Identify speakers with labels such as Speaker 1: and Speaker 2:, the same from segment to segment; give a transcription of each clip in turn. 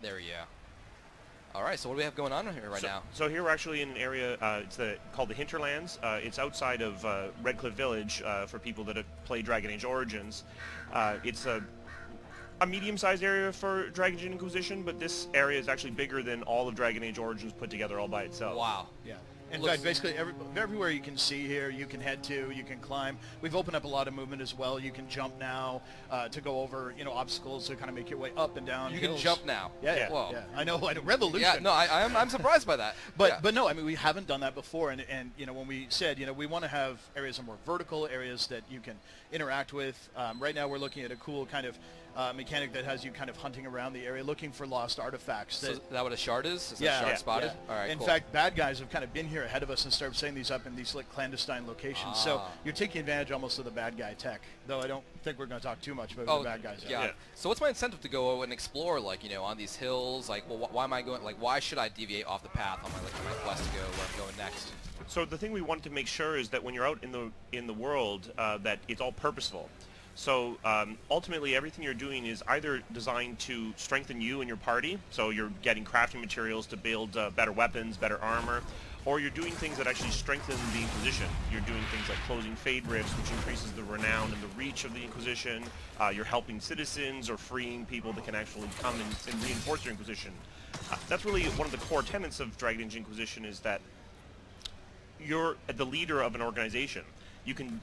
Speaker 1: There you go. All right, so what do we have going on here right now?
Speaker 2: So here we're actually in an area, called the Hinterlands. It's outside of Red Cliff Village for people that have played Dragon Age Origins. It's a medium-sized area for Dragon Age Inquisition, but this area is actually bigger than all of Dragon Age Origins put together all by itself.
Speaker 1: Wow.
Speaker 3: Yeah. In fact, basically everywhere you can see here, you can head to, you can climb. We've opened up a lot of movement as well. You can jump now to go over, obstacles to kind of make your way up and down.
Speaker 1: You
Speaker 3: hills.
Speaker 1: can jump now.
Speaker 3: Yeah.
Speaker 1: Whoa.
Speaker 3: Yeah. I know. Revolution.
Speaker 1: Yeah. No, I'm surprised by that.
Speaker 3: But no, I mean we haven't done that before, and when we said we want to have areas that are more vertical, areas that you can interact with. Right now we're looking at a cool kind of mechanic that has you kind of hunting around the area looking for lost artifacts.
Speaker 1: So is that what a shard is? Is
Speaker 3: yeah,
Speaker 1: that shard spotted?
Speaker 3: Yeah.
Speaker 1: All right,
Speaker 3: in
Speaker 1: cool.
Speaker 3: fact, bad guys have kind of been here ahead of us and started setting these up in these like clandestine locations. So you're taking advantage almost of the bad guy tech. Though I don't think we're going to talk too much about the bad guys.
Speaker 1: Yeah. So what's my incentive to go and explore, like on these hills? Like, well, why am I going? Like, why should I deviate off the path on my quest to go where I'm going next?
Speaker 2: So the thing we want to make sure is that when you're out in the world, that it's all purposeful. So ultimately, everything you're doing is either designed to strengthen you and your party, so you're getting crafting materials to build better weapons, better armor, or you're doing things that actually strengthen the Inquisition. You're doing things like closing fade rifts, which increases the renown and the reach of the Inquisition. You're helping citizens or freeing people that can actually come and reinforce your Inquisition. That's really one of the core tenets of Dragon Age Inquisition, is that you're the leader of an organization.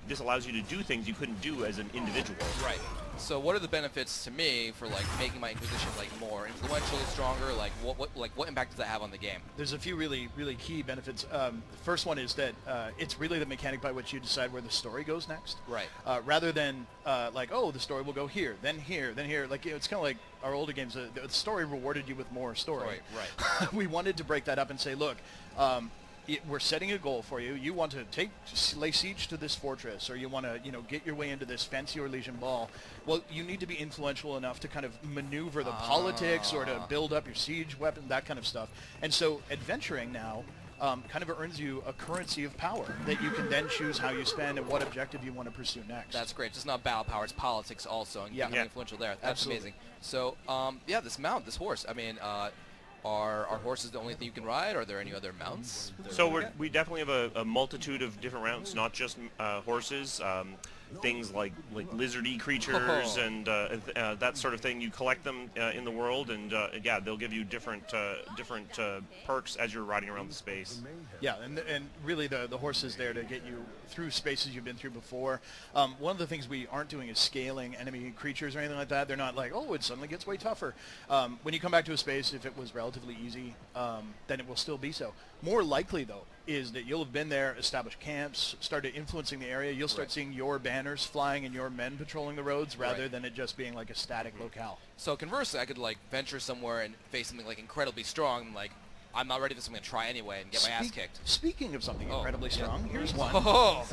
Speaker 2: This allows you to do things you couldn't do as an individual.
Speaker 1: Right. So what are the benefits to me for making my Inquisition more influential, stronger? What impact does that have on the game?
Speaker 3: There's a few really key benefits. The first one is that it's really the mechanic by which you decide where the story goes next.
Speaker 1: Right.
Speaker 3: Rather than the story will go here, then here, then here. It's kind of like our older games. The story rewarded you with more story.
Speaker 1: Right.
Speaker 3: We wanted to break that up and say, look. We're setting a goal for you. You want to lay siege to this fortress, or you want to, get your way into this fancy Orlesian ball. Well, you need to be influential enough to kind of maneuver the politics, or to build up your siege weapon, that kind of stuff. And so, adventuring now kind of earns you a currency of power that you can then choose how you spend and what objective you want to pursue next.
Speaker 1: That's great. It's not battle power; it's politics also, and becoming influential there. That's
Speaker 3: Absolutely.
Speaker 1: amazing. So, this horse. I mean. Are horses the only thing you can ride? Are there any other mounts?
Speaker 2: So we definitely have a multitude of different mounts, not just horses. Things like lizardy creatures and that sort of thing. You collect them in the world, and they'll give you different perks as you're riding around the space.
Speaker 3: Yeah, and really the horse is there to get you through spaces you've been through before. One of the things we aren't doing is scaling enemy creatures or anything like that. They're not like, oh, it suddenly gets way tougher. When you come back to a space, if it was relatively easy, then it will still be so. More likely, though, is that you'll have been there, established camps, started influencing the area. You'll start seeing your banners flying and your men patrolling the roads rather than it just being like a static locale.
Speaker 1: So conversely, I could venture somewhere and face something incredibly strong, I'm not ready for this. I'm going to try anyway and get my ass kicked.
Speaker 3: Speaking of something incredibly strong, here's one.
Speaker 1: Oh,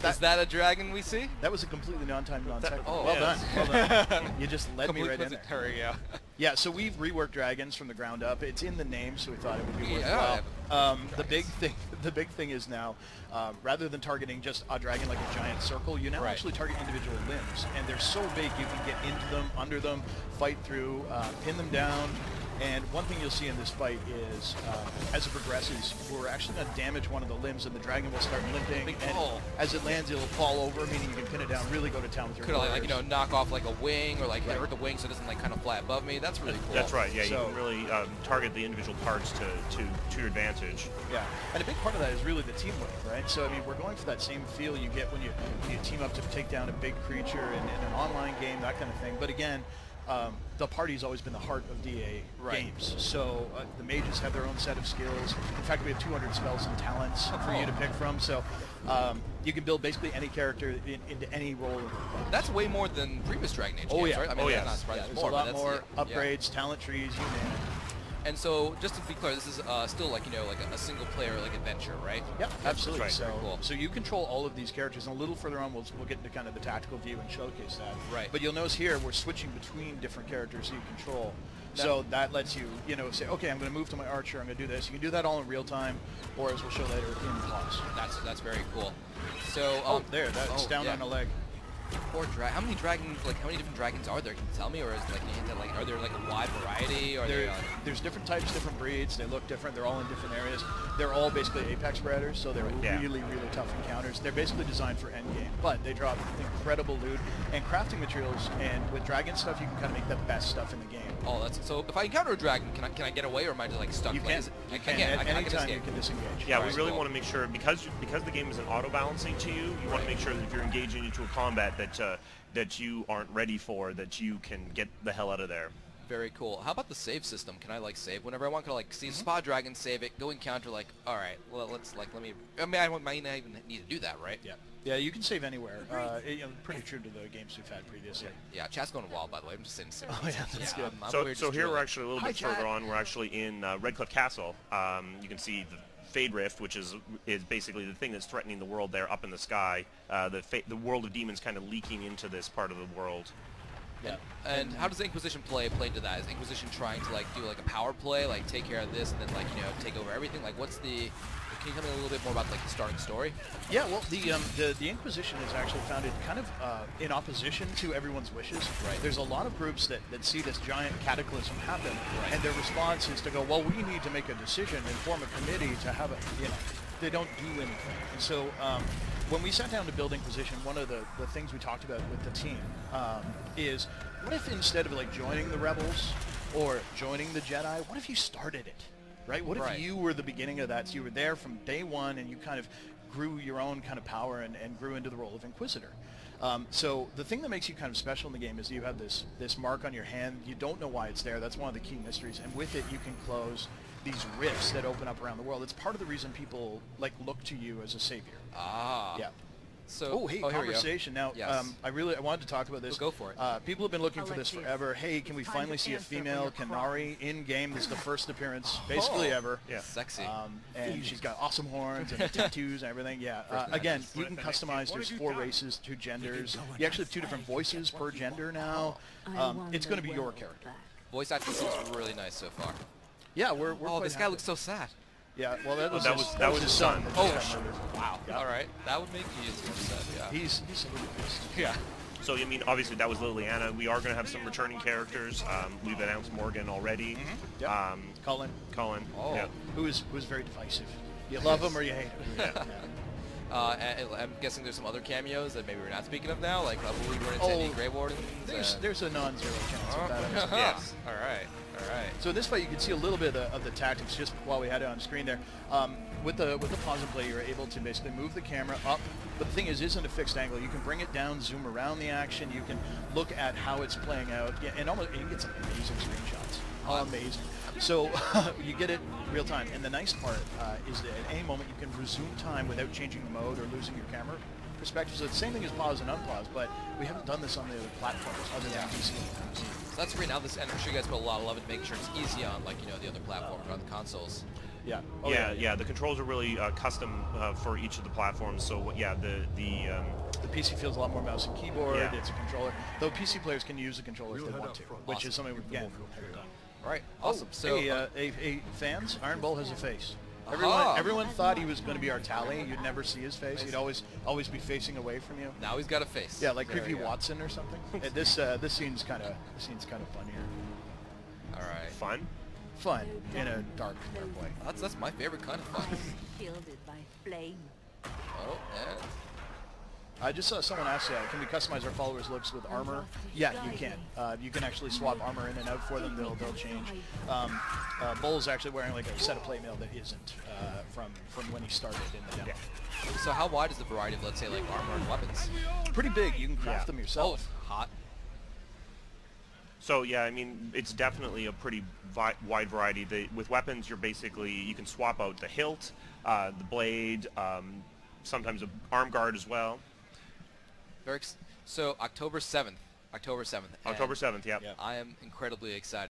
Speaker 1: is that a dragon we see?
Speaker 3: That was a completely non-timed, non-technical.
Speaker 1: Oh,
Speaker 3: well done. Well done. You just led me right in there.
Speaker 1: Hurry, yeah.
Speaker 3: Yeah, so we've reworked dragons from the ground up. It's in the name, so we thought it would be worthwhile. The big thing is now, rather than targeting just a dragon like a giant circle, you now actually target individual limbs, and they're so big you can get into them, under them, fight through, pin them down. And one thing you'll see in this fight is, as it progresses, we're actually going to damage one of the limbs, and the dragon will start limping. And as it lands, it'll fall over, meaning you can pin it down, really go to town with your warriors.
Speaker 1: Could I, knock off a wing, or hurt the wing so it doesn't kind of fly above me? That's really cool.
Speaker 2: That's right. Yeah, you can really target the individual parts to your advantage.
Speaker 3: Yeah, and a big part of that is really the teamwork, right? So I mean, we're going for that same feel you get when you team up to take down a big creature in an online game, that kind of thing. But again. The party's always been the heart of DA games. So the mages have their own set of skills. In fact, we have 200 spells and talents for you to pick from. So you can build basically any character into any role.
Speaker 1: That's way more than previous Dragon Age games, right? I mean, not surprised.
Speaker 3: There's a lot more upgrades, talent trees, you name it.
Speaker 1: And so, just to be clear, this is still a single player adventure, right?
Speaker 3: Yep, absolutely.
Speaker 1: Right.
Speaker 3: So,
Speaker 1: cool.
Speaker 3: So you control all of these characters, and a little further on, we'll get into kind of the tactical view and showcase that.
Speaker 1: Right.
Speaker 3: But you'll notice here we're switching between different characters you control. So that lets you, say, okay, I'm going to move to my archer. I'm going to do this. You can do that all in real time, or as we'll show later, in pause.
Speaker 1: That's very cool. So
Speaker 3: that's down on a leg.
Speaker 1: Poor how many dragons? How many different dragons are there? Can you tell me, or is can you hint at are there a wide variety? Or
Speaker 3: there's different types, different breeds. They look different. They're all in different areas. They're all basically apex predators, so they're really, really tough encounters. They're basically designed for endgame, but they drop incredible loot and crafting materials. And with dragon stuff, you can kind of make the best stuff in the game.
Speaker 1: Oh, that's so. If I encounter a dragon, can I get away, or am I just like stuck?
Speaker 3: You
Speaker 1: can.
Speaker 3: I can. At any time you can disengage.
Speaker 2: Yeah, we really want to make sure because the game isn't auto balancing to you. You want to make sure that if you're engaging into a combat that you aren't ready for, that you can get the hell out of there.
Speaker 1: Very cool. How about the save system? Can I like save whenever I want? Can I like see spot dragon, save it, go encounter, like, all right, well, let's like let me. I mean, I might not even need to do that, right?
Speaker 3: Yeah. Yeah, you can save anywhere. Pretty true to the games we've had previously.
Speaker 1: Yeah, chat's going wild, by the way. I'm just saying.
Speaker 3: Oh yeah, that's good.
Speaker 2: So here we're actually a little bit further on. We're actually in Redcliffe Castle. You can see the Fade Rift, which is basically the thing that's threatening the world there up in the sky. The world of demons kind of leaking into this part of the world.
Speaker 3: Yeah.
Speaker 1: And how does the Inquisition play into that? Is Inquisition trying to like do like a power play, like take care of this and then like take over everything? Like what's the? Can you tell me a little bit more about like the starting story?
Speaker 3: Yeah, well, the Inquisition is actually founded kind of in opposition to everyone's wishes.
Speaker 1: Right.
Speaker 3: There's a lot of groups that see this giant cataclysm happen, and their response is to go, well, we need to make a decision and form a committee to have it. They don't do anything. And so when we sat down to build Inquisition, one of the things we talked about with the team is, what if instead of like joining the rebels or joining the Jedi, what if you started it? Right? What if you were the beginning of that? So you were there from day one and you kind of grew your own kind of power and grew into the role of Inquisitor. So the thing that makes you kind of special in the game is you have this mark on your hand. You don't know why it's there. That's one of the key mysteries. And with it, you can close these rifts that open up around the world. It's part of the reason people like look to you as a savior.
Speaker 1: Ah.
Speaker 3: Yeah.
Speaker 1: So,
Speaker 3: conversation. Now,
Speaker 1: yes.
Speaker 3: I wanted to talk about this.
Speaker 1: Well, go for it.
Speaker 3: People have been looking for this forever. Hey, can we finally see a female Kenari in game? This is the first appearance, basically ever.
Speaker 2: Yeah.
Speaker 1: Sexy.
Speaker 3: And she's got awesome horns and tattoos and everything. Yeah. Again, you can customize. There's 4 races, 2 genders. You actually have 2 different voices per gender now. It's going to be your character.
Speaker 1: Voice acting seems really nice so far.
Speaker 3: Yeah, we're
Speaker 1: this guy looks so sad.
Speaker 3: Yeah, well, that was his
Speaker 2: son.
Speaker 1: Wow. Yep. All right, that would make me upset. Yeah.
Speaker 3: He's a little pissed.
Speaker 1: Yeah.
Speaker 2: So I mean, obviously that was Liliana. We are going to have some returning characters. We've announced Morgan already.
Speaker 3: Yep. Cullen.
Speaker 2: Oh. Yeah.
Speaker 3: Who is very divisive. You love him or you hate him.
Speaker 2: Yeah.
Speaker 1: I'm guessing there's some other cameos that maybe we're not speaking of now, like we run into any Grey Warden.
Speaker 3: There's a non-zero chance of that.
Speaker 1: Yes. All right.
Speaker 3: So in this fight, you can see a little bit of the tactics just while we had it on screen there. With the pause and play, you're able to basically move the camera up. But the thing isn't a fixed angle. You can bring it down, zoom around the action. You can look at how it's playing out, and you get some amazing screenshots. Amazing. So you get it real time. And the nice part is that at any moment you can resume time without changing the mode or losing your camera perspective. So it's the same thing as pause and unpause, but we haven't done this on the other platforms other than PC.
Speaker 1: So that's great. Now and I'm sure you guys put a lot of love into making sure it's easy on the other platforms or on the consoles.
Speaker 3: Yeah.
Speaker 2: Yeah. The controls are really custom for each of the platforms. So yeah, the
Speaker 3: PC feels a lot more mouse and keyboard.
Speaker 2: Yeah.
Speaker 3: It's a controller. Though PC players can use the controller if they want to, which is something we haven't done.
Speaker 1: All right. Awesome. So
Speaker 3: fans, Iron Bull has a face. Everyone thought he was going to be our tally. You'd never see his face. He'd always be facing away from you.
Speaker 1: Now he's got a face.
Speaker 3: Yeah, like Creepy Watson or something. This scene's kind of fun here.
Speaker 1: All right.
Speaker 2: Fun
Speaker 3: in a dark way.
Speaker 1: That's my favorite kind of fun.
Speaker 4: Shielded by flame.
Speaker 1: Oh, and
Speaker 3: I just saw someone ask, can we customize our followers' looks with armor? Yeah, you can. You can actually swap armor in and out for them. They'll change. Bull's actually wearing like a set of plate mail that isn't from when he started in the demo.
Speaker 1: Yeah. So how wide is the variety of, let's say, like armor and weapons?
Speaker 3: Pretty big. You can craft them yourself.
Speaker 1: Oh, hot.
Speaker 2: So yeah, I mean, it's definitely a pretty wide variety. With weapons, you can swap out the hilt, the blade, sometimes an arm guard as well.
Speaker 1: So October 7th.
Speaker 2: October 7th, yeah.
Speaker 1: I am incredibly excited